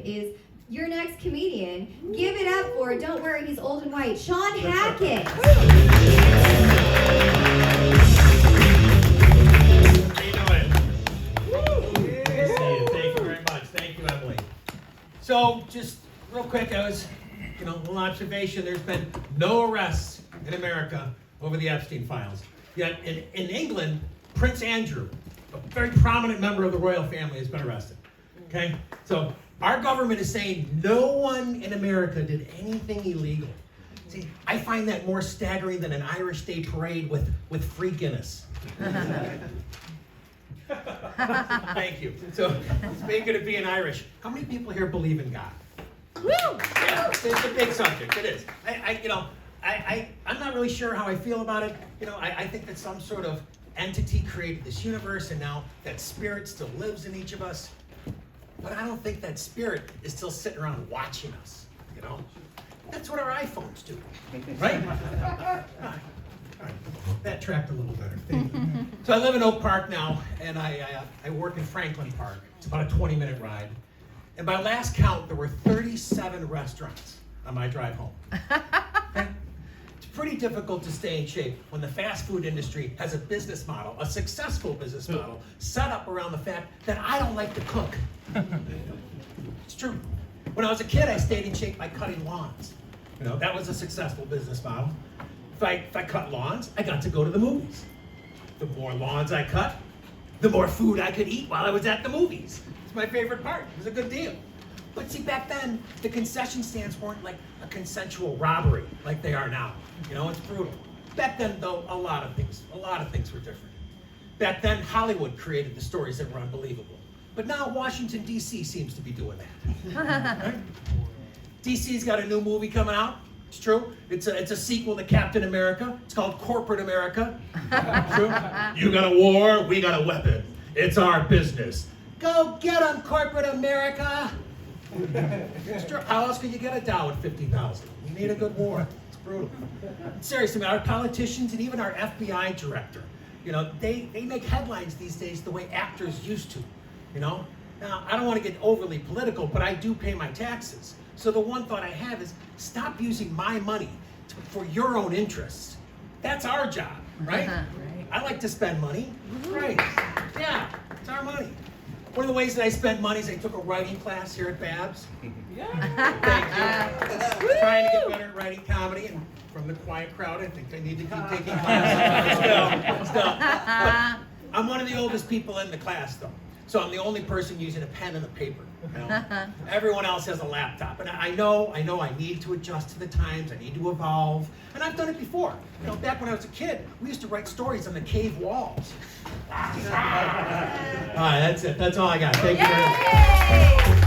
is your next comedian. Give it up for, don't worry, he's old and white, Sean Hackett. How you doing? Good to see you. Thank you very much. Thank you, Emily. So, just real quick, a little observation. There's been no arrests in America over the Epstein files. Yet in England, Prince Andrew, a very prominent member of the royal family, has been arrested. Okay? So, our government is saying no one in America did anything illegal. See, I find that more staggering than an Irish Day parade with free Guinness. Thank you. So, speaking of being Irish, how many people here believe in God? Woo! Yeah, it's a big subject. It is. I'm not really sure how I feel about it. I think that some sort of entity created this universe, and now that spirit still lives in each of us. But I don't think that spirit is still sitting around watching us. That's what our iPhones do, right? All right. That tracked a little better. Thank you. So I live in Oak Park now, and I work in Franklin Park. It's about a 20-minute ride. And by last count, there were 37 restaurants on my drive home. Okay? It's pretty difficult to stay in shape when the fast food industry has a business model, a successful business model, set up around the fact that I don't like to cook. It's true. When I was a kid, I stayed in shape by cutting lawns. That was a successful business model. If I cut lawns, I got to go to the movies. The more lawns I cut, the more food I could eat while I was at the movies. It's my favorite part. It was a good deal. But see, back then, the concession stands weren't like a consensual robbery like they are now. It's brutal. Back then, though, a lot of things were different. Back then, Hollywood created the stories that were unbelievable. But now Washington, D.C. seems to be doing that. Right? D.C.'s got a new movie coming out. It's true. It's a sequel to Captain America. It's called Corporate America. True. You got a war, we got a weapon. It's our business. Go get 'em, Corporate America. It's true. How else can you get a Dow at 50,000? You need a good war. It's brutal. Seriously, our politicians and even our FBI director, they make headlines these days the way actors used to. Now, I don't want to get overly political, but I do pay my taxes. So the one thought I have is stop using my money for your own interests. That's our job, right? Right. I like to spend money. Right. Yeah, it's our money. One of the ways that I spend money is I took a writing class here at Babs. Yeah. Thank you. Trying to get better at writing comedy, and from the quiet crowd, I think I need to keep taking classes. Still. But I'm one of the oldest people in the class, though. So I'm the only person using a pen and a paper. Everyone else has a laptop. And I know I need to adjust to the times, I need to evolve. And I've done it before. Back when I was a kid, we used to write stories on the cave walls. All right, that's it. That's all I got. Thank you very much.